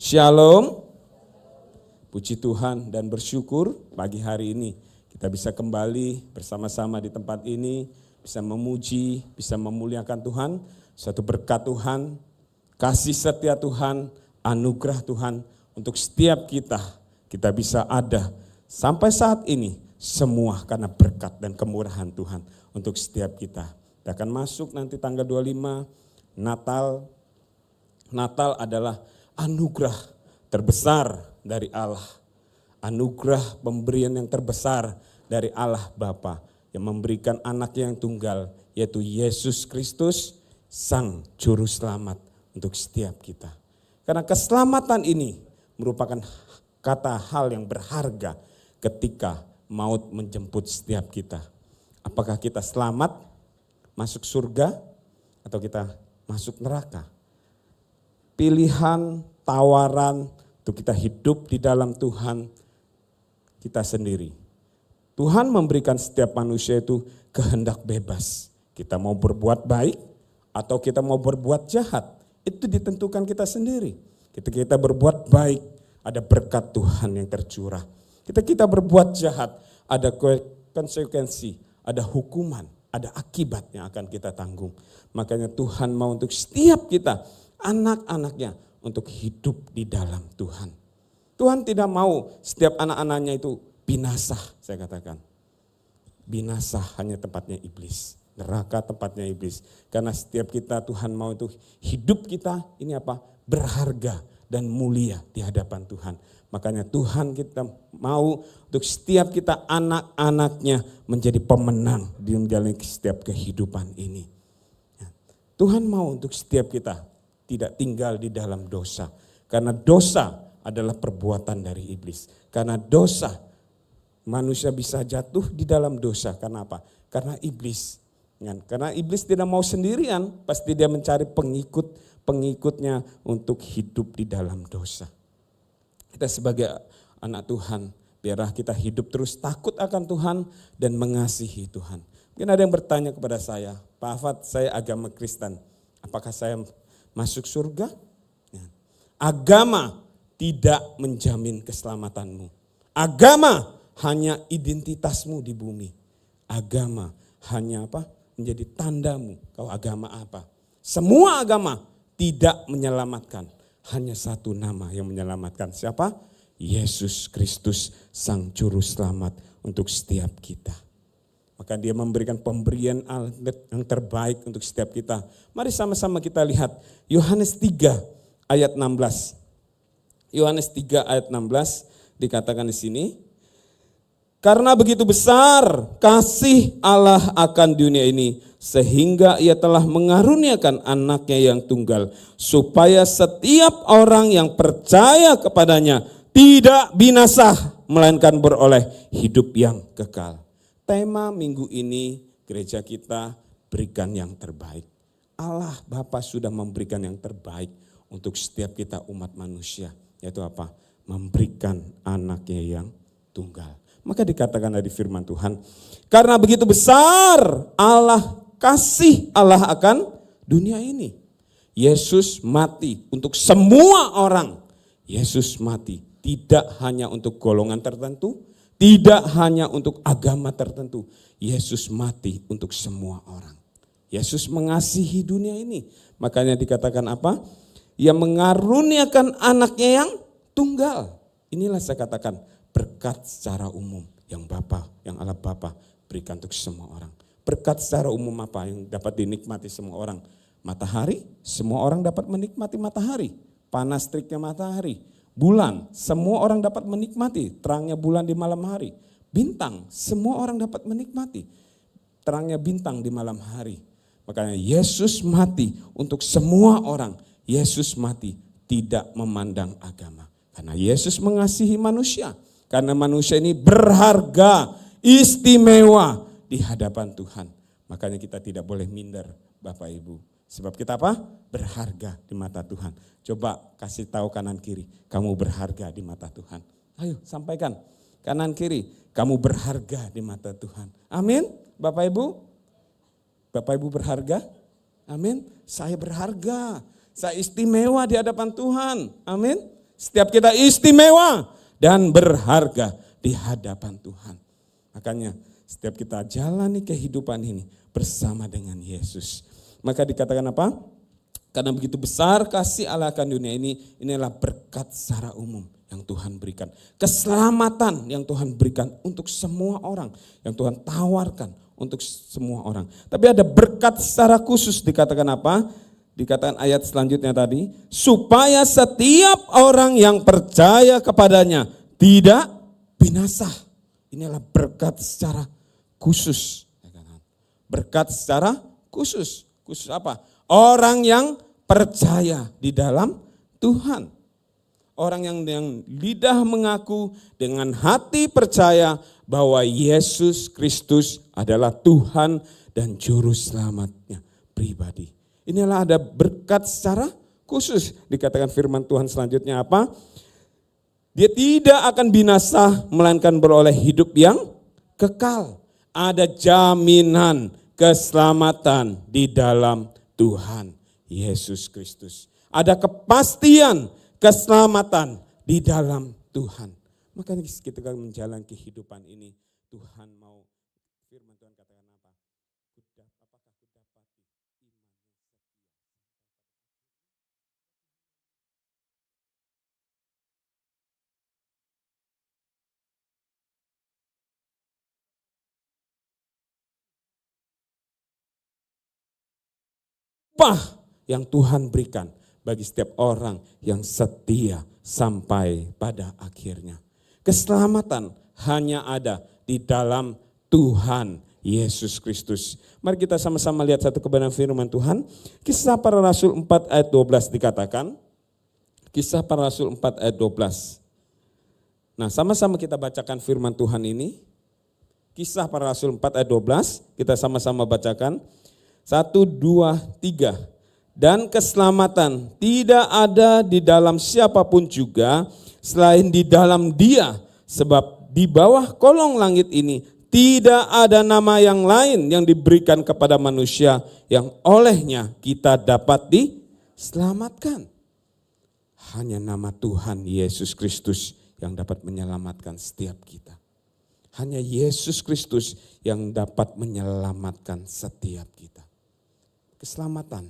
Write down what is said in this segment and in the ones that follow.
Shalom. Puji Tuhan dan bersyukur pagi hari ini kita bisa kembali bersama-sama di tempat ini, bisa memuji, bisa memuliakan Tuhan, suatu berkat Tuhan, kasih setia Tuhan, anugerah Tuhan untuk setiap kita bisa ada sampai saat ini, semua karena berkat dan kemurahan Tuhan untuk setiap kita. Kita akan masuk nanti tanggal 25, Natal. Natal adalah anugerah terbesar dari Allah. Anugerah pemberian yang terbesar dari Allah Bapa yang memberikan anaknya yang tunggal, yaitu Yesus Kristus, Sang Juru Selamat untuk setiap kita. Karena keselamatan ini merupakan kata hal yang berharga ketika maut menjemput setiap kita. Apakah kita selamat masuk surga atau kita masuk neraka? Pilihan, tawaran untuk kita hidup di dalam Tuhan kita sendiri. Tuhan memberikan setiap manusia itu kehendak bebas. Kita mau berbuat baik atau kita mau berbuat jahat. Itu ditentukan kita sendiri. Ketika kita berbuat baik, ada berkat Tuhan yang tercurah. Ketika kita berbuat jahat, ada konsekuensi, ada hukuman, ada akibat yang akan kita tanggung. Makanya Tuhan mau untuk setiap kita, anak-anaknya, untuk hidup di dalam Tuhan. Tuhan tidak mau setiap anak-anaknya itu binasa, saya katakan. Binasa hanya tempatnya iblis, neraka tempatnya iblis. Karena setiap kita Tuhan mau itu hidup kita ini apa? Berharga dan mulia di hadapan Tuhan. Makanya Tuhan kita mau untuk setiap kita anak-anaknya menjadi pemenang di menjalani setiap kehidupan ini. Tuhan mau untuk setiap kita tidak tinggal di dalam dosa. Karena dosa adalah perbuatan dari iblis. Karena dosa, manusia bisa jatuh di dalam dosa. Karena apa? Karena iblis. Karena iblis tidak mau sendirian, pasti dia mencari pengikutnya untuk hidup di dalam dosa. Kita sebagai anak Tuhan, biarlah kita hidup terus takut akan Tuhan dan mengasihi Tuhan. Mungkin ada yang bertanya kepada saya, Pak Afat, saya agama Kristen, apakah saya masuk surga? Agama tidak menjamin keselamatanmu. Agama hanya identitasmu di bumi. Agama hanya apa? Menjadi tandamu. Kau agama apa? Semua agama tidak menyelamatkan. Hanya satu nama yang menyelamatkan. Siapa? Yesus Kristus, Sang Juru Selamat untuk setiap kita. Maka dia memberikan pemberian yang terbaik untuk setiap kita. Mari sama-sama kita lihat Yohanes 3 ayat 16. Yohanes 3 ayat 16 dikatakan di sini. Karena begitu besar kasih Allah akan dunia ini, sehingga ia telah mengaruniakan anaknya yang tunggal, supaya setiap orang yang percaya kepadanya tidak binasa, melainkan beroleh hidup yang kekal. Tema minggu ini gereja kita berikan yang terbaik. Allah Bapa sudah memberikan yang terbaik untuk setiap kita umat manusia. Yaitu apa? Memberikan anaknya yang tunggal. Maka dikatakan dari firman Tuhan, karena begitu besar kasih Allah akan dunia ini. Yesus mati untuk semua orang. Yesus mati tidak hanya untuk golongan tertentu, tidak hanya untuk agama tertentu. Yesus mati untuk semua orang. Yesus mengasihi dunia ini. Makanya dikatakan apa? Ia mengaruniakan anaknya yang tunggal. Inilah saya katakan berkat secara umum yang Allah Bapa berikan untuk semua orang. Berkat secara umum apa yang dapat dinikmati semua orang? Matahari, semua orang dapat menikmati matahari. Panas teriknya matahari. Bulan, semua orang dapat menikmati terangnya bulan di malam hari. Bintang, semua orang dapat menikmati terangnya bintang di malam hari. Makanya Yesus mati untuk semua orang. Yesus mati tidak memandang agama. Karena Yesus mengasihi manusia. Karena manusia ini berharga, istimewa di hadapan Tuhan. Makanya kita tidak boleh minder Bapak Ibu. Sebab kita apa? Berharga di mata Tuhan. Coba kasih tahu kanan kiri, kamu berharga di mata Tuhan. Ayo sampaikan, kanan kiri, kamu berharga di mata Tuhan. Amin, Bapak Ibu. Bapak Ibu berharga? Amin. Saya berharga, saya istimewa di hadapan Tuhan. Amin. Setiap kita istimewa dan berharga di hadapan Tuhan. Makanya setiap kita jalani kehidupan ini bersama dengan Yesus. Maka dikatakan apa? Karena begitu besar kasih Allah akan dunia ini, inilah berkat secara umum yang Tuhan berikan. Keselamatan yang Tuhan berikan untuk semua orang, yang Tuhan tawarkan untuk semua orang. Tapi ada berkat secara khusus, dikatakan apa? Dikatakan ayat selanjutnya tadi, supaya setiap orang yang percaya kepadanya tidak binasa. Inilah berkat secara khusus. Berkat secara khusus. Khusus apa? Orang yang percaya di dalam Tuhan. Orang yang lidah mengaku, dengan hati percaya bahwa Yesus Kristus adalah Tuhan dan Juru Selamatnya pribadi. Inilah ada berkat secara khusus. Dikatakan firman Tuhan selanjutnya apa? Dia tidak akan binasa melainkan beroleh hidup yang kekal. Ada jaminan keselamatan di dalam Tuhan Yesus Kristus. Ada kepastian keselamatan di dalam Tuhan. Makanya kita menjalani kehidupan ini, Tuhan mau, firman Tuhan katakan apa? Apakah ku dapati iman yang setia? Upah yang Tuhan berikan bagi setiap orang yang setia sampai pada akhirnya. Keselamatan hanya ada di dalam Tuhan Yesus Kristus. Mari kita sama-sama lihat satu kebenaran firman Tuhan. Kisah Para Rasul 4 ayat 12 dikatakan. Kisah Para Rasul 4 ayat 12. Nah, sama-sama kita bacakan firman Tuhan ini. Kisah Para Rasul 4 ayat 12, kita sama-sama bacakan. 1, 2, 3. Dan keselamatan tidak ada di dalam siapapun juga selain di dalam Dia. Sebab di bawah kolong langit ini tidak ada nama yang lain yang diberikan kepada manusia yang olehnya kita dapat diselamatkan. Hanya nama Tuhan Yesus Kristus yang dapat menyelamatkan setiap kita. Hanya Yesus Kristus yang dapat menyelamatkan setiap kita. Keselamatan,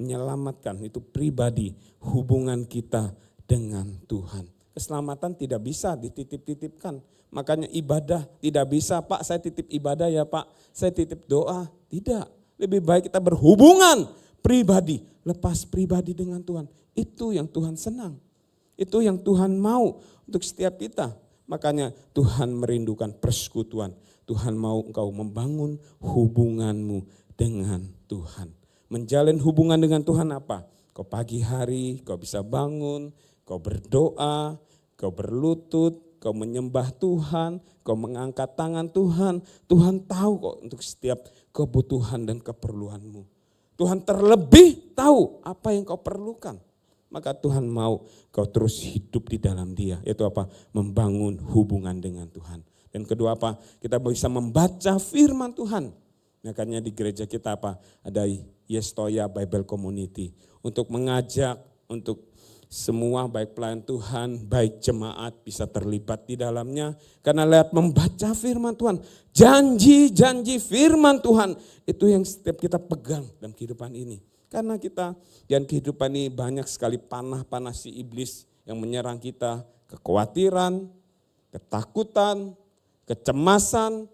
menyelamatkan itu pribadi, hubungan kita dengan Tuhan. Keselamatan tidak bisa dititip-titipkan. Makanya ibadah tidak bisa, Pak saya titip ibadah ya Pak, saya titip doa. Tidak, lebih baik kita berhubungan pribadi, lepas pribadi dengan Tuhan. Itu yang Tuhan senang, itu yang Tuhan mau untuk setiap kita. Makanya Tuhan merindukan persekutuan. Tuhan mau engkau membangun hubunganmu dengan Tuhan. Menjalin hubungan dengan Tuhan apa? Kau pagi hari, kau bisa bangun, kau berdoa, kau berlutut, kau menyembah Tuhan, kau mengangkat tangan Tuhan. Tuhan tahu kok untuk setiap kebutuhan dan keperluanmu. Tuhan terlebih tahu apa yang kau perlukan. Maka Tuhan mau kau terus hidup di dalam Dia. Yaitu apa? Membangun hubungan dengan Tuhan. Dan kedua apa? Kita bisa membaca firman Tuhan. Makanya di gereja kita apa? Ada Yestoya Bible Community. Untuk mengajak, untuk semua baik pelayan Tuhan, baik jemaat bisa terlibat di dalamnya. Karena lihat membaca firman Tuhan. Janji-janji firman Tuhan. Itu yang setiap kita pegang dalam kehidupan ini. Karena kita dan kehidupan ini banyak sekali panah-panah si iblis yang menyerang kita. Kekhawatiran, ketakutan, kecemasan.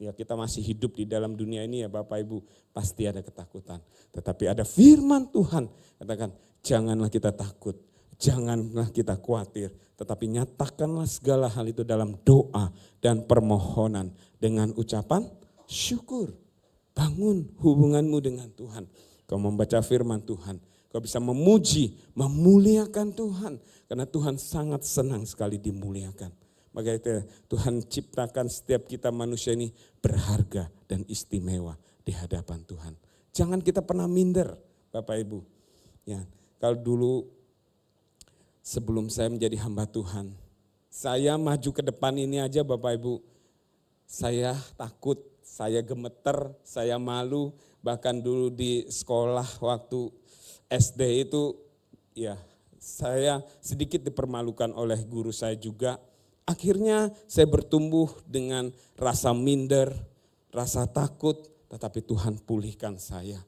Ya kita masih hidup di dalam dunia ini ya Bapak Ibu, pasti ada ketakutan. Tetapi ada firman Tuhan, katakan janganlah kita takut, janganlah kita khawatir. Tetapi nyatakanlah segala hal itu dalam doa dan permohonan dengan ucapan syukur. Bangun hubunganmu dengan Tuhan. Kau membaca firman Tuhan, kau bisa memuji, memuliakan Tuhan. Karena Tuhan sangat senang sekali dimuliakan. Maka itu Tuhan ciptakan setiap kita manusia ini berharga dan istimewa di hadapan Tuhan. Jangan kita pernah minder Bapak Ibu. Ya, kalau dulu sebelum saya menjadi hamba Tuhan, saya maju ke depan ini aja Bapak Ibu, saya takut, saya gemeter, saya malu. Bahkan dulu di sekolah waktu SD itu ya Saya sedikit dipermalukan oleh guru saya juga. Akhirnya saya bertumbuh dengan rasa minder, rasa takut, tetapi Tuhan pulihkan saya.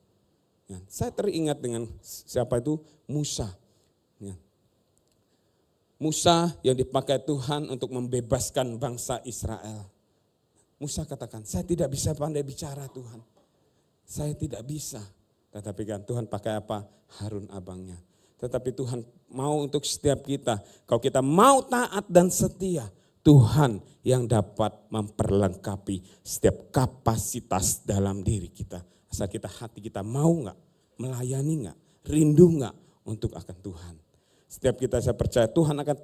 Ya, saya teringat dengan siapa itu? Musa. Ya. Musa yang dipakai Tuhan untuk membebaskan bangsa Israel. Musa katakan, saya tidak bisa pandai bicara Tuhan. Saya tidak bisa. Tetapi kan Tuhan pakai apa? Harun abangnya. Tetapi Tuhan mau untuk setiap kita, kalau kita mau taat dan setia, Tuhan yang dapat memperlengkapi setiap kapasitas dalam diri kita. Asal kita hati kita mau enggak, melayani enggak, rindu enggak untuk akan Tuhan. Setiap kita saya percaya Tuhan akan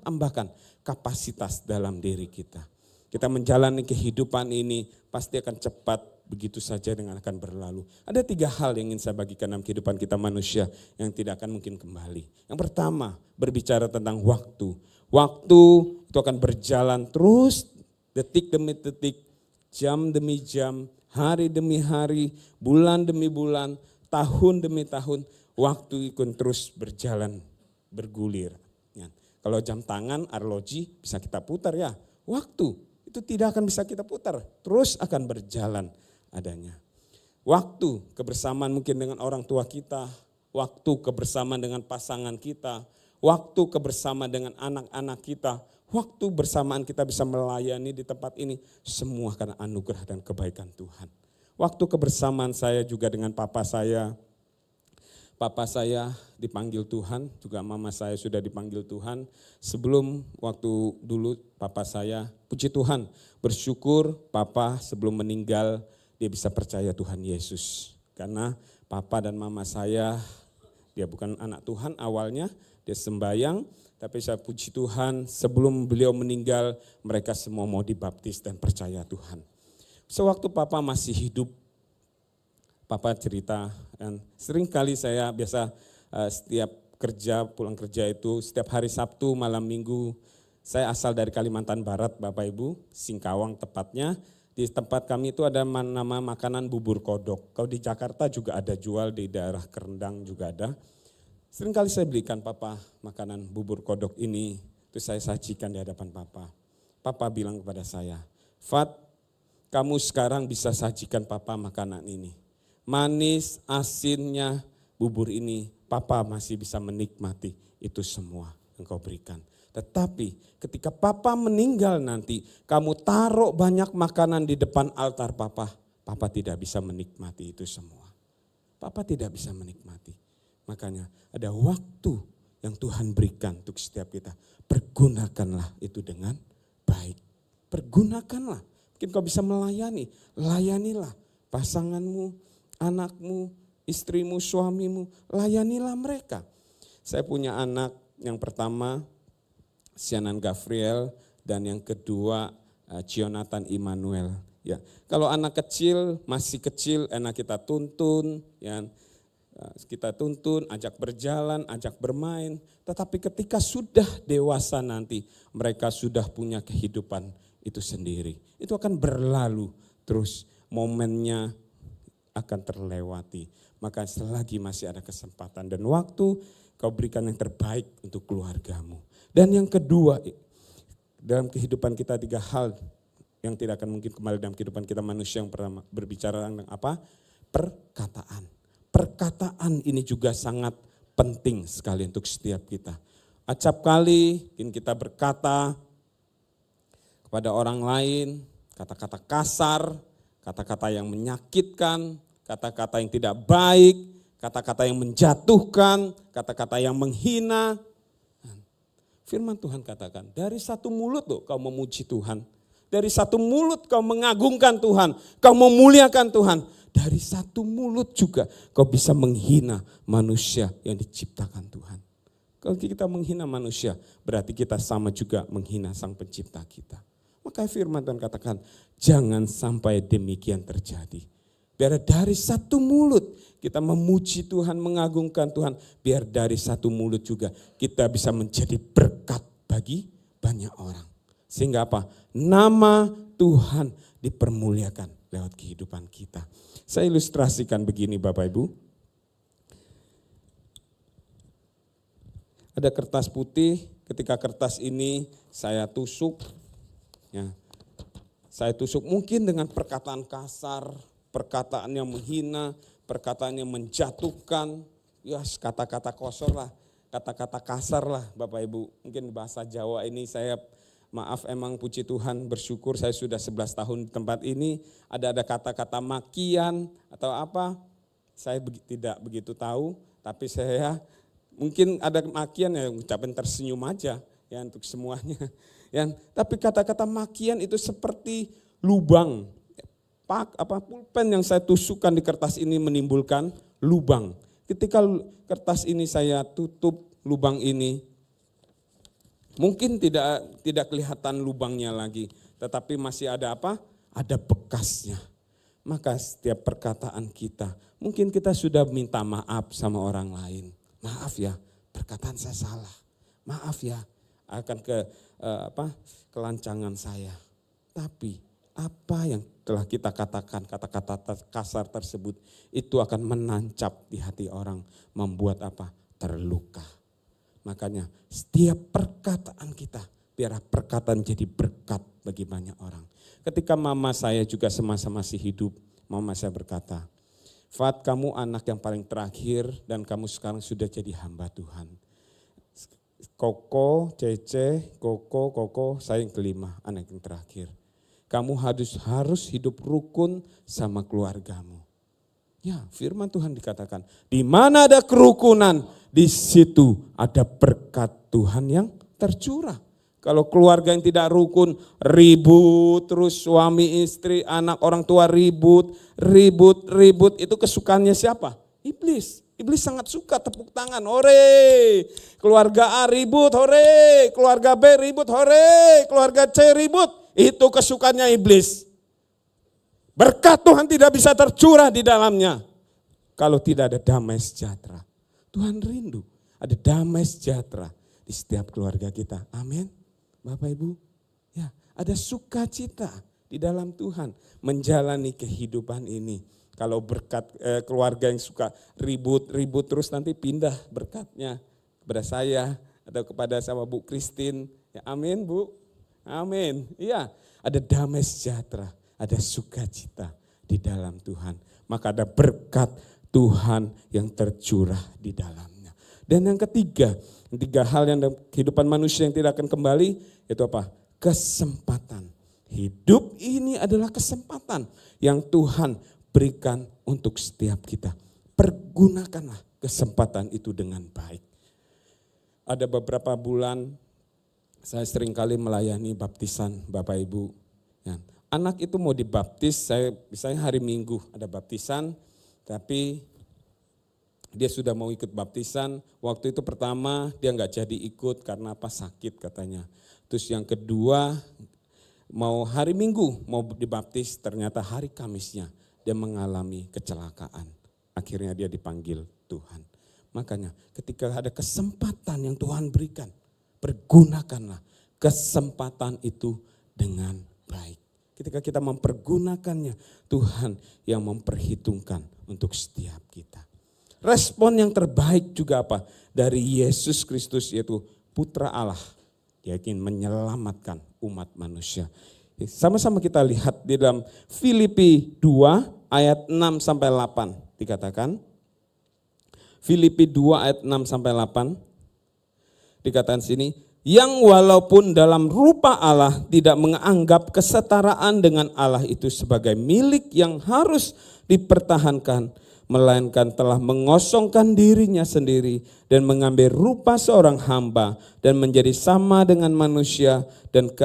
tambahkan kapasitas dalam diri kita. Kita menjalani kehidupan ini pasti akan cepat begitu saja dengan akan berlalu. Ada 3 hal yang ingin saya bagikan dalam kehidupan kita manusia yang tidak akan mungkin kembali. Yang pertama berbicara tentang waktu. Waktu itu akan berjalan terus detik demi detik, jam demi jam, hari demi hari, bulan demi bulan, tahun demi tahun. Waktu itu terus berjalan, bergulir. Ya. Kalau jam tangan, arloji bisa kita putar ya. Waktu itu tidak akan bisa kita putar, terus akan berjalan adanya. Waktu kebersamaan mungkin dengan orang tua kita, waktu kebersamaan dengan pasangan kita, waktu kebersamaan dengan anak-anak kita, waktu bersamaan kita bisa melayani di tempat ini, semua karena anugerah dan kebaikan Tuhan. Waktu kebersamaan saya juga dengan papa saya dipanggil Tuhan, juga mama saya sudah dipanggil Tuhan. Sebelum waktu dulu papa saya, puji Tuhan, bersyukur papa sebelum meninggal dia bisa percaya Tuhan Yesus. Karena papa dan mama saya, dia bukan anak Tuhan awalnya, dia sembahyang. Tapi saya puji Tuhan sebelum beliau meninggal mereka semua mau dibaptis dan percaya Tuhan. Sewaktu papa masih hidup, papa cerita, dan sering kali saya biasa setiap pulang kerja itu, setiap hari Sabtu malam Minggu, saya asal dari Kalimantan Barat Bapak Ibu, Singkawang tepatnya, di tempat kami itu ada nama makanan bubur kodok. Kalau di Jakarta juga ada jual, di daerah Kerendang juga ada. Sering kali saya belikan papa makanan bubur kodok ini, itu saya sajikan di hadapan papa. Papa bilang kepada saya, Fat, kamu sekarang bisa sajikan papa makanan ini. Manis, asinnya, bubur ini, papa masih bisa menikmati itu semua yang kau berikan. Tetapi ketika papa meninggal nanti, kamu taruh banyak makanan di depan altar papa, papa tidak bisa menikmati itu semua. Papa tidak bisa menikmati. Makanya ada waktu yang Tuhan berikan untuk setiap kita. Pergunakanlah itu dengan baik. Pergunakanlah. Mungkin kau bisa melayani, layanilah pasanganmu, anakmu, istrimu, suamimu, layanilah mereka. Saya punya anak yang pertama, Sianan Gabriel, dan yang kedua Cionatan Immanuel. Ya, kalau anak kecil, masih kecil, enak kita tuntun, ya, kita tuntun, ajak berjalan, ajak bermain. Tetapi ketika sudah dewasa nanti, mereka sudah punya kehidupan itu sendiri. Itu akan berlalu terus, momennya akan terlewati. Maka selagi masih ada kesempatan dan waktu, kau berikan yang terbaik untuk keluargamu. Dan yang kedua, dalam kehidupan kita 3 hal yang tidak akan mungkin kembali dalam kehidupan kita manusia. Yang pertama berbicara tentang apa? Perkataan. Perkataan ini juga sangat penting sekali untuk setiap kita. Acap kali kita berkata kepada orang lain, kata-kata kasar, kata-kata yang menyakitkan, kata-kata yang tidak baik, kata-kata yang menjatuhkan, kata-kata yang menghina. Firman Tuhan katakan, dari satu mulut loh kau memuji Tuhan. Dari satu mulut kau mengagungkan Tuhan, kau memuliakan Tuhan. Dari satu mulut juga kau bisa menghina manusia yang diciptakan Tuhan. Kalau kita menghina manusia, berarti kita sama juga menghina Sang Pencipta kita. Maka firman Tuhan katakan, jangan sampai demikian terjadi. Biar dari satu mulut kita memuji Tuhan, mengagungkan Tuhan. Biar dari satu mulut juga kita bisa menjadi berkat bagi banyak orang. Sehingga apa? Nama Tuhan dipermuliakan lewat kehidupan kita. Saya ilustrasikan begini Bapak Ibu. Ada kertas putih, ketika kertas ini saya tusuk, ya, saya tusuk mungkin dengan perkataan kasar, perkataan yang menghina, perkataan yang menjatuhkan, ya kata-kata kosor lah, kata-kata kasar lah Bapak Ibu. Mungkin bahasa Jawa ini saya maaf, emang puji Tuhan bersyukur saya sudah 11 tahun di tempat ini, ada kata-kata makian atau apa, saya tidak begitu tahu, tapi saya mungkin ada makian ya ucapan tersenyum aja ya untuk semuanya. Ya, tapi kata-kata makian itu seperti lubang, pulpen yang saya tusukkan di kertas ini menimbulkan lubang. Ketika kertas ini saya tutup lubang ini, mungkin tidak kelihatan lubangnya lagi, tetapi masih ada apa? Ada bekasnya. Maka setiap perkataan kita, mungkin kita sudah minta maaf sama orang lain. Maaf ya, perkataan saya salah. Maaf ya, akan kelancangan saya. Tapi apa yang telah kita katakan, kata-kata kasar tersebut, itu akan menancap di hati orang, membuat apa? Terluka. Makanya setiap perkataan kita, biar perkataan jadi berkat bagi banyak orang. Ketika mama saya juga semasa masih hidup, mama saya berkata, Fat, kamu anak yang paling terakhir dan kamu sekarang sudah jadi hamba Tuhan. Koko, Cece, Koko, saya yang kelima, anak yang terakhir. Kamu harus hidup rukun sama keluargamu. Ya, firman Tuhan dikatakan, di mana ada kerukunan, di situ ada berkat Tuhan yang tercurah. Kalau keluarga yang tidak rukun, ribut terus suami istri, anak orang tua ribut, itu kesukaannya siapa? Iblis. Iblis sangat suka tepuk tangan, hore. Keluarga A ribut, hore. Keluarga B ribut, hore. Keluarga C ribut. Itu kesukaannya iblis. Berkat Tuhan tidak bisa tercurah di dalamnya kalau tidak ada damai sejahtera. Tuhan rindu ada damai sejahtera di setiap keluarga kita. Amin. Bapak Ibu, ya, ada sukacita di dalam Tuhan menjalani kehidupan ini. Kalau berkat keluarga yang suka ribut terus, nanti pindah berkatnya kepada saya atau kepada sama Bu Christine. Ya, amin Bu, amin. Iya, ada damai sejahtera, ada sukacita di dalam Tuhan. Maka ada berkat Tuhan yang tercurah di dalamnya. Dan yang ketiga hal yang dalam kehidupan manusia yang tidak akan kembali, itu apa? Kesempatan. Hidup ini adalah kesempatan yang Tuhan berikan untuk setiap kita. Pergunakanlah kesempatan itu dengan baik. Ada beberapa bulan saya seringkali melayani baptisan Bapak Ibu. Ya, anak itu mau dibaptis, misalnya hari Minggu ada baptisan, tapi dia sudah mau ikut baptisan. Waktu itu pertama dia nggak jadi ikut karena apa? Sakit katanya. Terus yang kedua mau hari Minggu mau dibaptis, ternyata hari Kamisnya dia mengalami kecelakaan. Akhirnya dia dipanggil Tuhan. Makanya ketika ada kesempatan yang Tuhan berikan, pergunakanlah kesempatan itu dengan baik. Ketika kita mempergunakannya, Tuhan yang memperhitungkan untuk setiap kita. Respon yang terbaik juga apa? Dari Yesus Kristus, yaitu Putra Allah. Dia ingin menyelamatkan umat manusia. Sama-sama kita lihat di dalam Filipi 2 ayat 6 sampai 8 dikatakan. Filipi 2 ayat 6 sampai 8 dikatakan sini, yang walaupun dalam rupa Allah tidak menganggap kesetaraan dengan Allah itu sebagai milik yang harus dipertahankan, melainkan telah mengosongkan dirinya sendiri dan mengambil rupa seorang hamba dan menjadi sama dengan manusia dan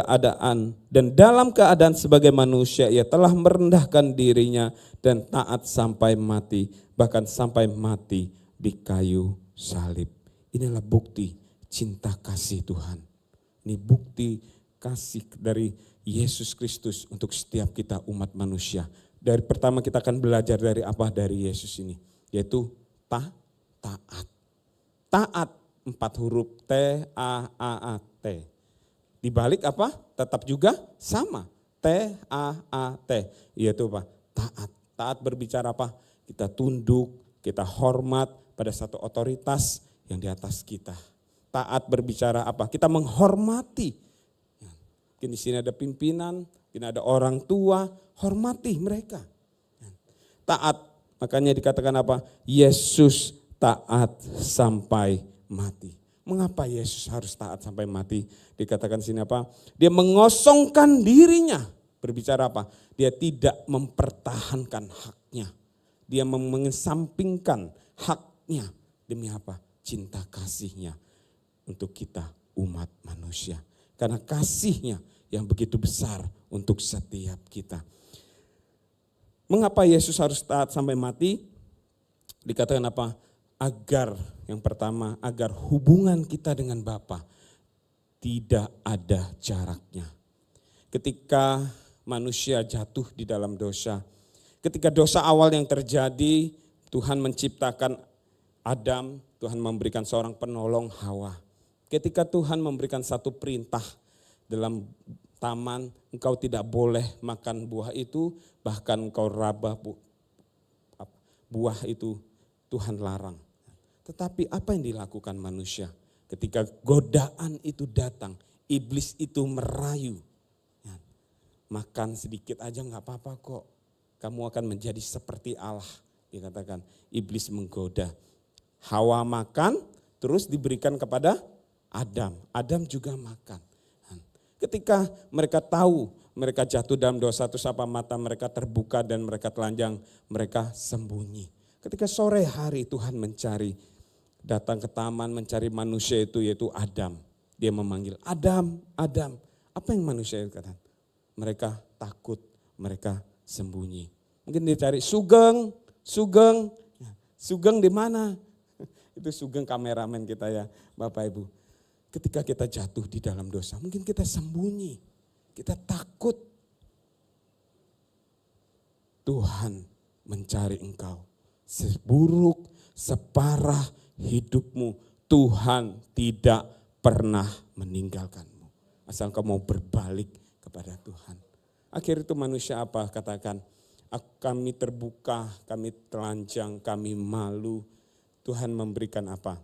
dalam keadaan sebagai manusia ia telah merendahkan dirinya dan taat sampai mati, bahkan sampai mati di kayu salib. Inilah bukti cinta kasih Tuhan. Ini bukti kasih dari Yesus Kristus untuk setiap kita umat manusia. Dari pertama kita akan belajar dari apa dari Yesus ini, yaitu taat. Taat 4 huruf T-A-A-A-T. Di balik apa? Tetap juga sama. T-A-A-T. Yaitu apa? Taat. Taat berbicara apa? Kita tunduk, kita hormat pada satu otoritas yang di atas kita. taat berbicara apa? Kita menghormati. Mungkin di sini ada pimpinan, mungkin ada orang tua, hormati mereka. Taat, makanya dikatakan apa? Yesus taat sampai mati. Mengapa Yesus harus taat sampai mati? Dikatakan di sini apa? Dia mengosongkan dirinya. Berbicara apa? Dia tidak mempertahankan haknya. Dia mengesampingkan haknya. Demi apa? Cinta kasihnya untuk kita umat manusia. Karena kasihnya yang begitu besar untuk setiap kita. Mengapa Yesus harus taat sampai mati? Dikatakan apa? Agar, yang pertama, agar hubungan kita dengan Bapa tidak ada jaraknya. Ketika manusia jatuh di dalam dosa, ketika dosa awal yang terjadi, Tuhan menciptakan Adam, Tuhan memberikan seorang penolong, Hawa. Ketika Tuhan memberikan satu perintah dalam taman, engkau tidak boleh makan buah itu, bahkan engkau raba buah itu Tuhan larang. Tetapi apa yang dilakukan manusia? Ketika godaan itu datang, iblis itu merayu. Makan sedikit aja gak apa-apa kok, kamu akan menjadi seperti Allah. Dikatakan iblis menggoda. Hawa makan, terus diberikan kepada Adam. Adam juga makan. Ketika mereka tahu mereka jatuh dalam dosa, terus apa, mata mereka terbuka dan mereka telanjang, mereka sembunyi. Ketika sore hari Tuhan datang ke taman mencari manusia itu, yaitu Adam. Dia memanggil, Adam, Adam. Apa yang manusia katakan? Mereka takut, mereka sembunyi. Mungkin dia cari Sugeng, Sugeng, Sugeng di mana? Itu Sugeng kameramen kita ya, Bapak Ibu. Ketika kita jatuh di dalam dosa, mungkin kita sembunyi, kita takut. Tuhan mencari engkau. Seburuk, separah hidupmu, Tuhan tidak pernah meninggalkanmu. Asal kau mau berbalik kepada Tuhan. Akhir itu manusia apa? Katakan, kami terbuka, kami telanjang, kami malu. Tuhan memberikan apa?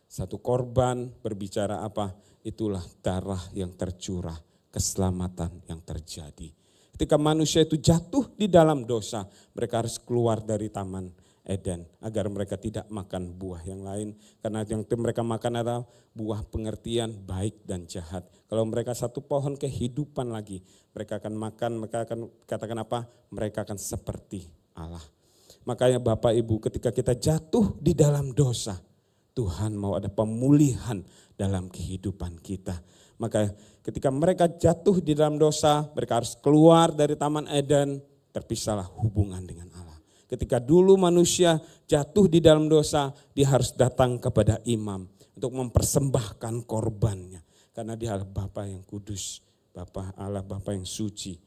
Satu korban, berbicara apa? Itulah darah yang tercurah, keselamatan yang terjadi. Ketika manusia itu jatuh di dalam dosa, mereka harus keluar dari Taman Eden agar mereka tidak makan buah yang lain. Karena yang mereka makan adalah buah pengertian baik dan jahat. Kalau mereka satu pohon kehidupan lagi, mereka akan makan, mereka akan katakan apa? Mereka akan seperti Allah. Makanya Bapak Ibu, ketika kita jatuh di dalam dosa, Tuhan mau ada pemulihan dalam kehidupan kita. Maka ketika mereka jatuh di dalam dosa, mereka harus keluar dari Taman Eden, terpisahlah hubungan dengan Allah. Ketika dulu manusia jatuh di dalam dosa, dia harus datang kepada imam untuk mempersembahkan korbannya. Karena dia adalah Bapa yang kudus, Bapa Allah, Bapa yang suci.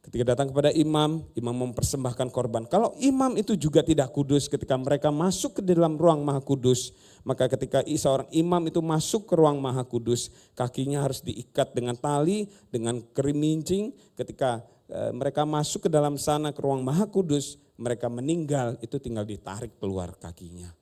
Ketika datang kepada imam, imam mempersembahkan korban. Kalau imam itu juga tidak kudus, ketika mereka masuk ke dalam ruang maha kudus, maka ketika seorang imam itu masuk ke ruang maha kudus, kakinya harus diikat dengan tali, dengan kerimincing. Ketika mereka masuk ke dalam sana ke ruang maha kudus, mereka meninggal, itu tinggal ditarik keluar kakinya.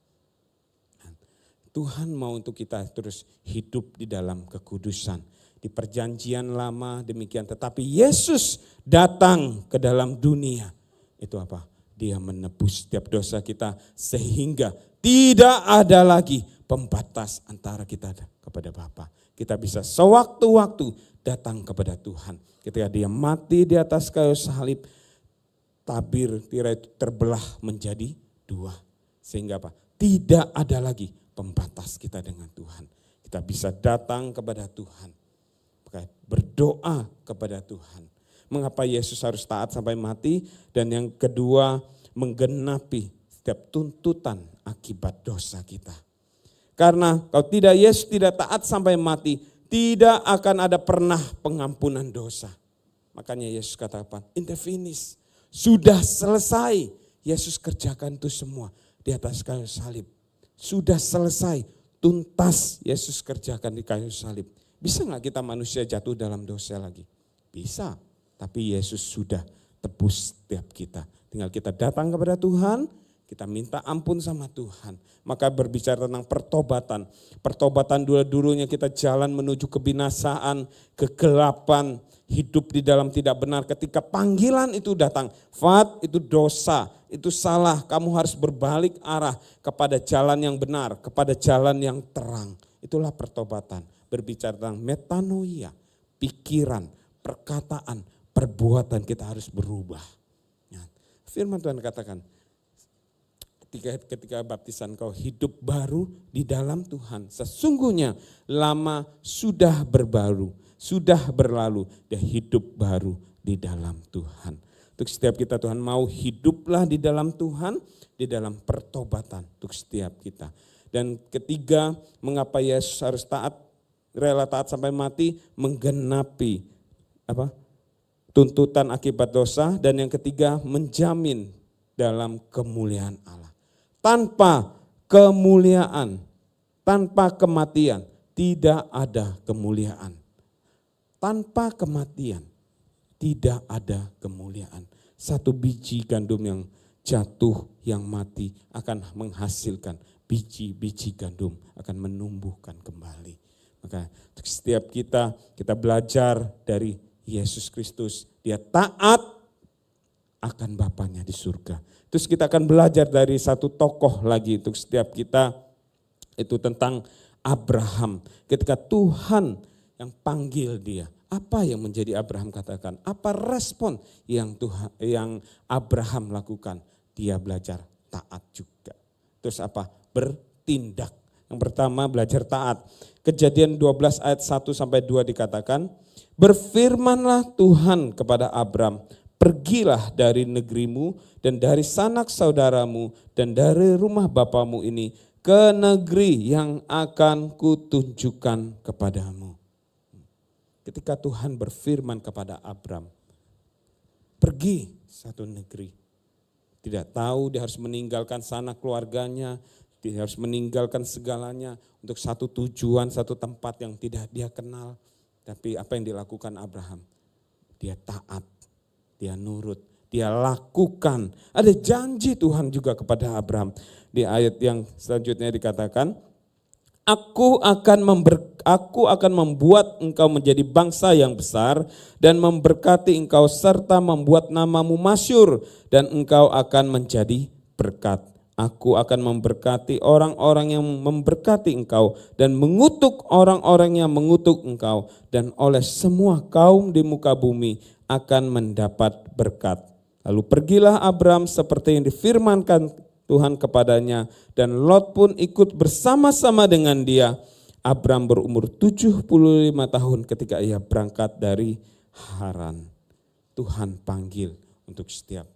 Tuhan mau untuk kita terus hidup di dalam kekudusan. Di perjanjian lama demikian, tetapi Yesus datang ke dalam dunia. Itu apa? Dia menebus setiap dosa kita sehingga tidak ada lagi pembatas antara kita kepada Bapa. Kita bisa sewaktu-waktu datang kepada Tuhan. Ketika dia mati di atas kayu salib, tabir tirai itu terbelah menjadi dua. Sehingga apa? Tidak ada lagi pembatas kita dengan Tuhan. Kita bisa datang kepada Tuhan. Berdoa kepada Tuhan. Mengapa Yesus harus taat sampai mati? Dan yang kedua, menggenapi setiap tuntutan akibat dosa kita. Karena kalau tidak, Yesus tidak taat sampai mati, tidak akan ada pernah pengampunan dosa. Makanya Yesus katakan, in the finish, sudah selesai. Yesus kerjakan itu semua di atas kayu salib. Sudah selesai, tuntas Yesus kerjakan di kayu salib. Bisa gak kita manusia jatuh dalam dosa lagi? Bisa, tapi Yesus sudah tebus setiap kita. Tinggal kita datang kepada Tuhan, Kita minta ampun sama Tuhan. Maka berbicara tentang pertobatan. Pertobatan dulu-dulunya kita jalan menuju kebinasaan, kegelapan, hidup di dalam tidak benar. Ketika panggilan itu datang, Fat, itu dosa, itu salah. Kamu harus berbalik arah kepada jalan yang benar, kepada jalan yang terang. Itulah pertobatan. Berbicara tentang metanoia, pikiran, perkataan, perbuatan kita harus berubah. Firman Tuhan katakan, ketika baptisan kau hidup baru di dalam Tuhan. Sesungguhnya lama sudah berlalu, dia hidup baru di dalam Tuhan. Untuk setiap kita Tuhan mau hiduplah di dalam Tuhan, di dalam pertobatan untuk setiap kita. Dan ketiga, mengapa Yesus harus taat, rela taat sampai mati, menggenapi tuntutan akibat dosa. Dan yang ketiga, menjamin dalam kemuliaan Allah. Tanpa kemuliaan, tanpa kematian, tidak ada kemuliaan. Tanpa kematian, tidak ada kemuliaan. Satu biji gandum yang jatuh, yang mati akan menghasilkan biji-biji gandum, akan menumbuhkan kembali. Maka untuk setiap kita belajar dari Yesus Kristus. Dia taat akan Bapanya di surga. Terus kita akan belajar dari satu tokoh lagi untuk setiap kita, itu tentang Abraham. Ketika Tuhan yang panggil dia, apa yang menjadi Abraham katakan? Apa respon yang Abraham lakukan? Dia belajar taat juga. Terus apa? Bertindak. Yang pertama belajar taat. Kejadian 12 ayat 1 sampai 2 dikatakan, berfirmanlah Tuhan kepada Abram, pergilah dari negerimu dan dari sanak saudaramu dan dari rumah bapamu ini ke negeri yang akan kutunjukkan kepadamu. Ketika Tuhan berfirman kepada Abram, pergi satu negeri. Tidak tahu dia harus meninggalkan sanak keluarganya, dia harus meninggalkan segalanya untuk satu tujuan, satu tempat yang tidak dia kenal. Tapi apa yang dilakukan Abraham? Dia taat. Dia nurut, dia lakukan. Ada janji Tuhan juga kepada Abraham. Di ayat yang selanjutnya dikatakan, Aku akan membuat engkau menjadi bangsa yang besar dan memberkati engkau serta membuat namamu masyhur dan engkau akan menjadi berkat. Aku akan memberkati orang-orang yang memberkati engkau dan mengutuk orang-orang yang mengutuk engkau, dan oleh semua kaum di muka bumi akan mendapat berkat. Lalu pergilah Abram seperti yang difirmankan Tuhan kepadanya, dan Lot pun ikut bersama-sama dengan dia. Abram berumur 75 tahun ketika ia berangkat dari Haran. Tuhan panggil untuk setiap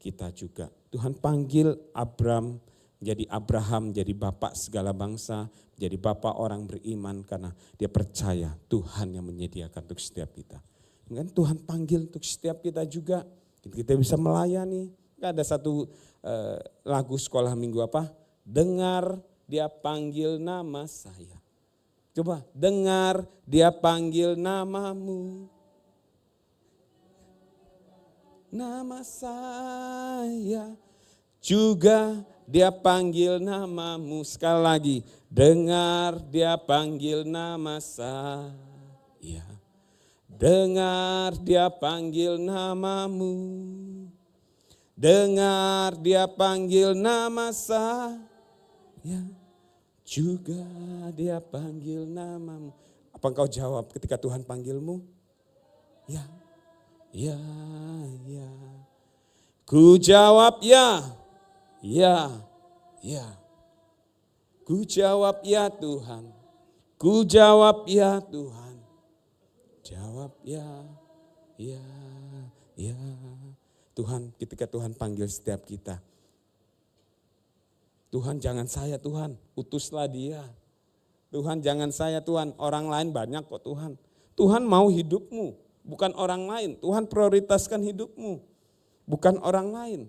kita juga. Tuhan panggil Abram jadi Abraham, jadi bapak segala bangsa, jadi bapak orang beriman karena dia percaya Tuhan yang menyediakan untuk setiap kita. Kan Tuhan panggil untuk setiap kita juga, kita bisa melayani. Ada satu lagu sekolah minggu apa? Dengar dia panggil nama saya. Coba, dengar dia panggil namamu. Nama saya juga dia panggil namamu. Sekali lagi, dengar dia panggil nama saya. Dengar dia panggil namamu. Dengar dia panggil nama saya. Juga dia panggil namamu. Apa engkau jawab ketika Tuhan panggilmu? Ya, ya, ya. Ku jawab ya, ya, ya. Ku jawab ya Tuhan. Ku jawab ya Tuhan. Jawab ya, ya, ya. Tuhan, ketika Tuhan panggil setiap kita. Tuhan jangan saya Tuhan, utuslah dia. Tuhan jangan saya Tuhan, orang lain banyak kok Tuhan. Tuhan mau hidupmu, bukan orang lain. Tuhan prioritaskan hidupmu, bukan orang lain.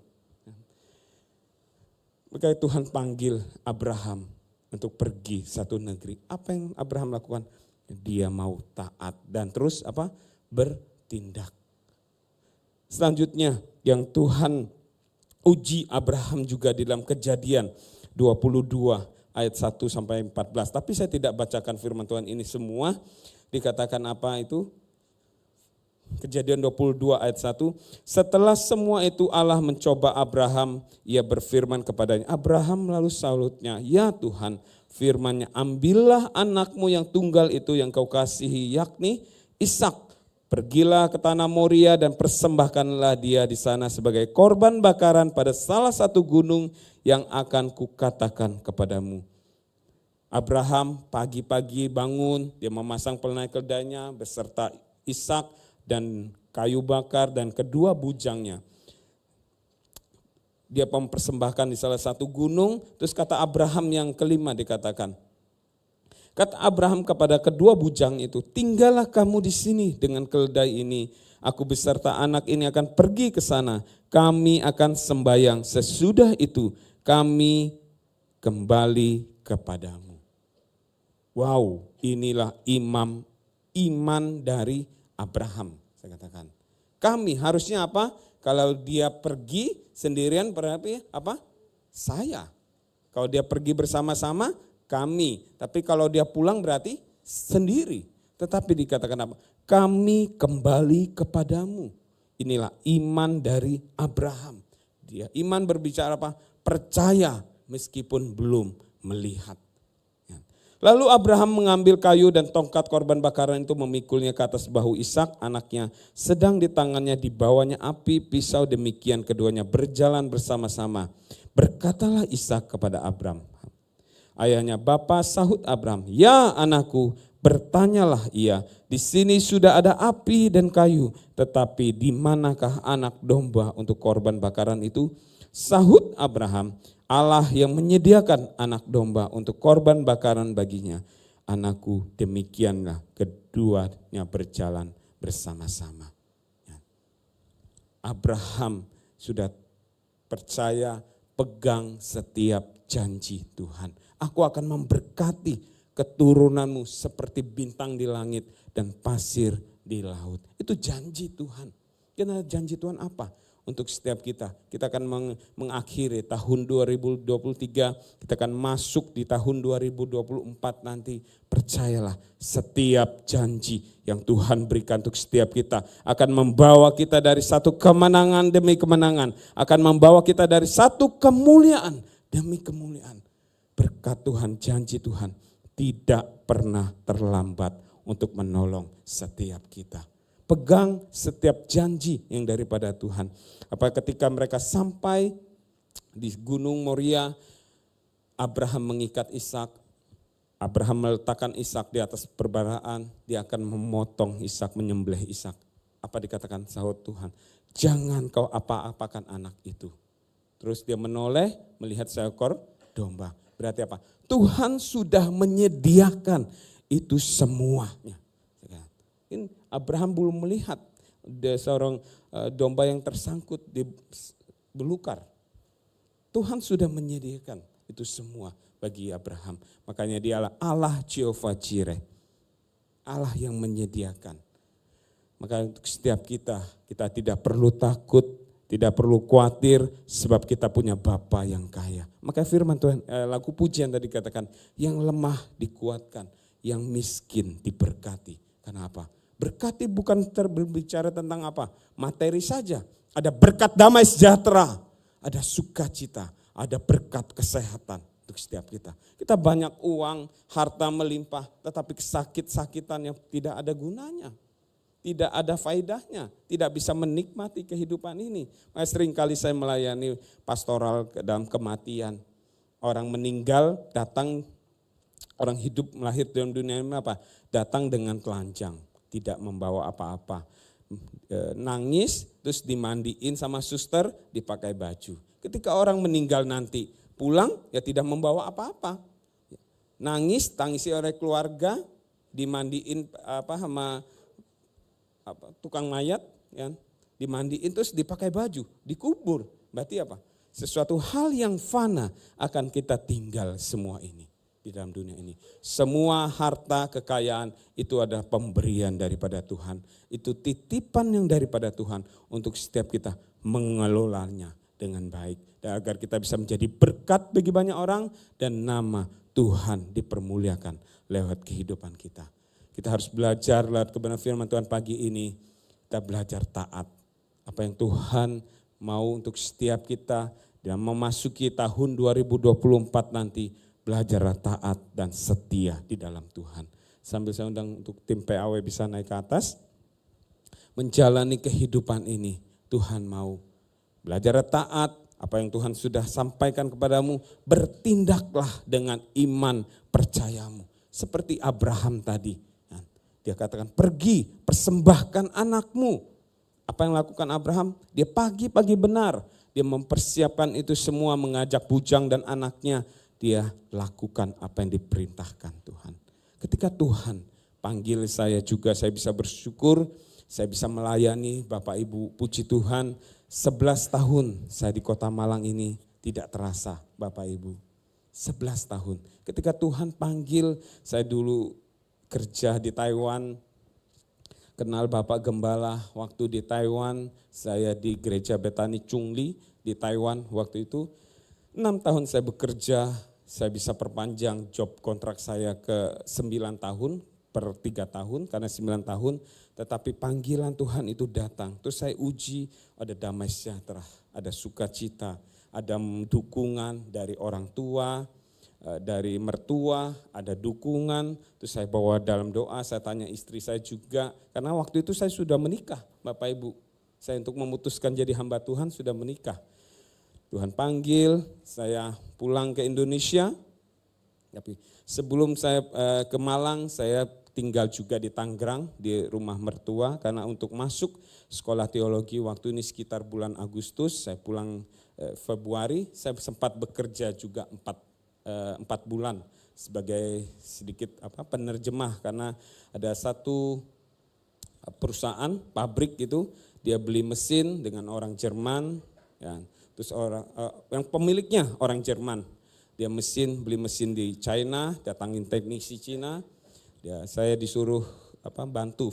Maka Tuhan panggil Abraham untuk pergi satu negeri. Apa yang Abraham lakukan? Dia mau taat dan terus apa? Bertindak. Selanjutnya yang Tuhan uji Abraham juga di dalam Kejadian 22 ayat 1 sampai 14. Tapi saya tidak bacakan firman Tuhan ini semua. Dikatakan apa itu? Kejadian 22 ayat 1. Setelah semua itu Allah mencoba Abraham, ia berfirman kepadanya. Abraham lalu sautnya, ya Tuhan, firman-Nya, ambillah anakmu yang tunggal itu yang kau kasihi, yakni Ishak. Pergilah ke tanah Moria dan persembahkanlah dia di sana sebagai korban bakaran pada salah satu gunung yang akan kukatakan kepadamu. Abraham pagi-pagi bangun, dia memasang pelanai keledainya beserta Ishak dan kayu bakar dan kedua bujangnya. Dia mempersembahkan di salah satu gunung, terus kata Abraham yang kelima dikatakan. Kata Abraham kepada kedua bujang itu, tinggallah kamu di sini dengan keledai ini. Aku beserta anak ini akan pergi ke sana. Kami akan sembahyang. Sesudah itu kami kembali kepadamu. Wow, inilah iman dari Abraham. Saya katakan. Kami harusnya apa? Kalau dia pergi sendirian berarti apa? Saya. Kalau dia pergi bersama-sama, kami. Tapi kalau dia pulang berarti sendiri. Tetapi dikatakan apa? Kami kembali kepadamu. Inilah iman dari Abraham. Dia iman berbicara apa? Percaya meskipun belum melihat. Lalu Abraham mengambil kayu dan tongkat korban bakaran itu, memikulnya ke atas bahu Ishak anaknya. Sedang di tangannya dibawanya api pisau, demikian keduanya berjalan bersama-sama. Berkatalah Ishak kepada Abraham. Ayahnya, Bapa, sahut Abraham, ya anakku, bertanyalah ia, di sini sudah ada api dan kayu, tetapi di manakah anak domba untuk korban bakaran itu? Sahut Abraham, Allah yang menyediakan anak domba untuk korban bakaran baginya. Anakku, demikianlah keduanya berjalan bersama-sama. Abraham sudah percaya, pegang setiap janji Tuhan. Aku akan memberkati keturunanmu seperti bintang di langit dan pasir di laut. Itu janji Tuhan. Karena janji Tuhan apa? Untuk setiap kita. Kita akan mengakhiri tahun 2023, kita akan masuk di tahun 2024 nanti. Percayalah, setiap janji yang Tuhan berikan untuk setiap kita akan membawa kita dari satu kemenangan demi kemenangan, akan membawa kita dari satu kemuliaan demi kemuliaan. Berkat Tuhan, janji Tuhan tidak pernah terlambat untuk menolong setiap kita. Pegang setiap janji yang daripada Tuhan. Apa ketika mereka sampai di Gunung Moria, Abraham mengikat Ishak. Abraham meletakkan Ishak di atas perbaraan, dia akan memotong Ishak, menyembelih Ishak. Apa dikatakan sahut Tuhan? Jangan kau apa-apakan anak itu. Terus dia menoleh melihat seekor domba. Berarti apa? Tuhan sudah menyediakan itu semuanya. Ini Abraham belum melihat seorang domba yang tersangkut di belukar. Tuhan sudah menyediakan itu semua bagi Abraham. Makanya dialah Allah Jehovah Jireh. Allah yang menyediakan. Maka untuk setiap kita tidak perlu takut, tidak perlu khawatir sebab kita punya Bapa yang kaya. Maka firman Tuhan, lagu pujian tadi katakan, yang lemah dikuatkan, yang miskin diberkati. Kenapa? Berkati bukan berbicara tentang apa? Materi saja. Ada berkat damai sejahtera, ada sukacita, ada berkat kesehatan untuk setiap kita. Kita banyak uang, harta melimpah, tetapi sakit-sakitan yang tidak ada gunanya. Tidak ada faedahnya, tidak bisa menikmati kehidupan ini. Seringkali saya melayani pastoral dalam kematian. Orang meninggal datang, orang hidup melahir dalam dunia ini apa? Datang dengan telanjang. Tidak membawa apa-apa, nangis terus dimandiin sama suster, dipakai baju. Ketika orang meninggal nanti pulang ya tidak membawa apa-apa, tangisi oleh keluarga, dimandiin sama tukang mayat, ya, dimandiin terus dipakai baju, dikubur. Berarti apa? Sesuatu hal yang fana akan kita tinggal semua ini. Di dalam dunia ini. Semua harta kekayaan itu adalah pemberian daripada Tuhan. Itu titipan yang daripada Tuhan untuk setiap kita mengelolanya dengan baik. Dan agar kita bisa menjadi berkat bagi banyak orang dan nama Tuhan dipermuliakan lewat kehidupan kita. Kita harus belajar lewat kebenaran firman Tuhan pagi ini, kita belajar taat. Apa yang Tuhan mau untuk setiap kita dan memasuki tahun 2024 nanti, belajarlah taat dan setia di dalam Tuhan. Sambil saya undang untuk tim PAW bisa naik ke atas. Menjalani kehidupan ini, Tuhan mau belajar taat, apa yang Tuhan sudah sampaikan kepadamu, bertindaklah dengan iman percayamu. Seperti Abraham tadi, dia katakan pergi persembahkan anakmu. Apa yang lakukan Abraham? Dia pagi-pagi benar, dia mempersiapkan itu semua, mengajak bujang dan anaknya, dia lakukan apa yang diperintahkan Tuhan. Ketika Tuhan panggil saya juga, saya bisa bersyukur, saya bisa melayani Bapak Ibu, puji Tuhan. 11 tahun saya di Kota Malang ini tidak terasa Bapak Ibu. 11 tahun. Ketika Tuhan panggil, saya dulu kerja di Taiwan, kenal Bapak Gembala waktu di Taiwan, saya di gereja Betani Chungli di Taiwan waktu itu. 6 tahun saya bekerja, saya bisa perpanjang job kontrak saya ke 9 tahun per 3 tahun karena 9 tahun. Tetapi panggilan Tuhan itu datang, terus saya uji, ada damai sejahtera, ada sukacita, ada dukungan dari orang tua, dari mertua, ada dukungan. Terus saya bawa dalam doa, saya tanya istri saya juga, karena waktu itu saya sudah menikah Bapak Ibu. Saya untuk memutuskan jadi hamba Tuhan sudah menikah. Tuhan panggil, saya pulang ke Indonesia. Tapi sebelum saya ke Malang, saya tinggal juga di Tangerang, di rumah mertua. Karena untuk masuk sekolah teologi waktu ini sekitar bulan Agustus, saya pulang Februari. Saya sempat bekerja juga 4 bulan sebagai sedikit penerjemah. Karena ada satu perusahaan, pabrik itu, dia beli mesin dengan orang Jerman, ya. Terus yang pemiliknya orang Jerman, dia beli mesin di China, datangin teknisi Cina, saya disuruh bantu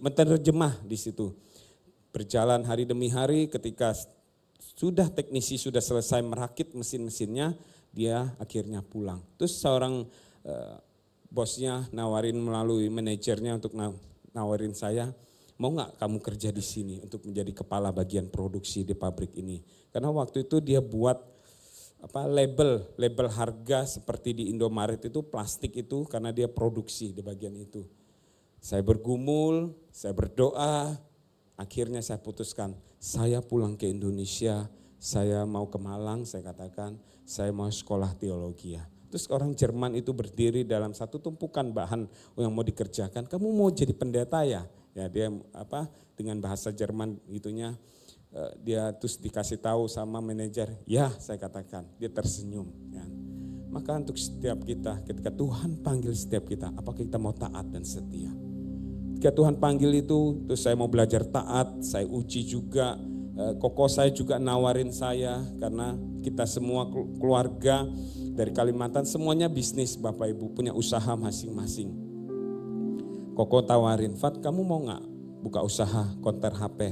menerjemah di situ. Berjalan hari demi hari, ketika teknisi sudah selesai merakit mesin-mesinnya, dia akhirnya pulang. Terus seorang bosnya nawarin melalui manajernya untuk nawarin saya, mau nggak kamu kerja di sini untuk menjadi kepala bagian produksi di pabrik ini? Karena waktu itu dia buat label harga seperti di Indomaret itu plastik itu karena dia produksi di bagian itu. Saya bergumul, saya berdoa, akhirnya saya putuskan saya pulang ke Indonesia, saya mau ke Malang, saya katakan saya mau sekolah teologi ya. Terus orang Jerman itu berdiri dalam satu tumpukan bahan yang mau dikerjakan, kamu mau jadi pendeta ya? Ya dia dengan bahasa Jerman gitunya, dia terus dikasih tahu sama manajer, ya saya katakan, dia tersenyum. Ya. Maka untuk setiap kita, ketika Tuhan panggil setiap kita, apakah kita mau taat dan setia? Ketika Tuhan panggil itu, terus saya mau belajar taat, saya uji juga, koko saya juga nawarin saya, karena kita semua keluarga dari Kalimantan semuanya bisnis Bapak Ibu, punya usaha masing-masing. Koko tawarin, Fat kamu mau gak buka usaha konter HP,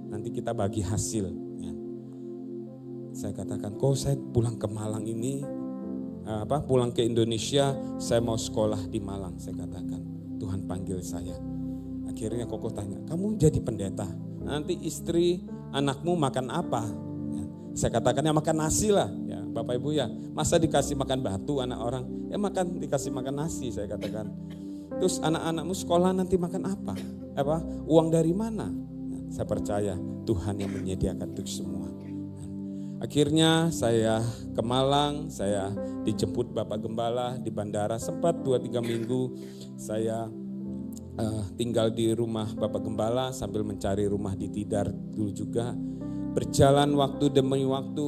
nanti kita bagi hasil. Ya. Saya katakan, kok saya pulang ke Malang ini, pulang ke Indonesia, saya mau sekolah di Malang. Saya katakan, Tuhan panggil saya. Akhirnya Koko tanya, kamu jadi pendeta, nanti istri, anakmu makan apa? Ya. Saya katakan, ya makan nasi lah. Ya, Bapak Ibu ya, masa dikasih makan batu anak orang? Ya dikasih makan nasi, saya katakan. Terus anak-anakmu sekolah nanti makan apa? Uang dari mana? Saya percaya Tuhan yang menyediakan untuk semua. Akhirnya saya ke Malang, saya dijemput Bapak Gembala di bandara, sempat 2-3 minggu saya tinggal di rumah Bapak Gembala sambil mencari rumah di Tidar dulu juga. Berjalan waktu demi waktu,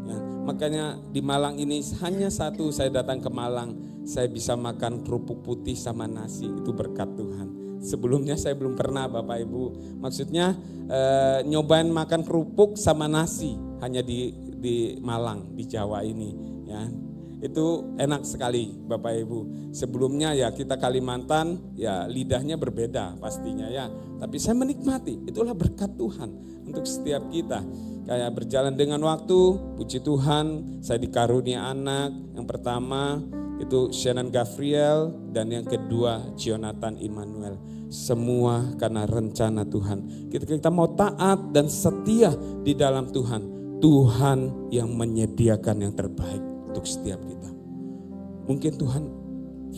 ya, makanya di Malang ini hanya satu, saya datang ke Malang, saya bisa makan kerupuk putih sama nasi, itu berkat Tuhan. Sebelumnya saya belum pernah Bapak Ibu, maksudnya nyobain makan kerupuk sama nasi hanya di Malang, di Jawa ini. Ya. Itu enak sekali Bapak Ibu. Sebelumnya ya kita Kalimantan ya lidahnya berbeda pastinya ya. Tapi saya menikmati, itulah berkat Tuhan untuk setiap kita. Kayak berjalan dengan waktu, puji Tuhan saya dikarunia anak. Yang pertama itu Shannon Gabriel dan yang kedua Jonathan Immanuel. Semua karena rencana Tuhan. Kita mau taat dan setia di dalam Tuhan. Tuhan yang menyediakan yang terbaik untuk setiap kita. Mungkin Tuhan,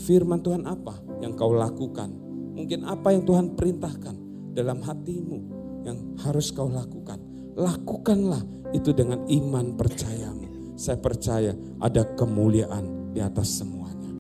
firman Tuhan apa yang kau lakukan? Mungkin apa yang Tuhan perintahkan dalam hatimu yang harus kau lakukan. Lakukanlah itu dengan iman percayamu. Saya percaya ada kemuliaan di atas semua.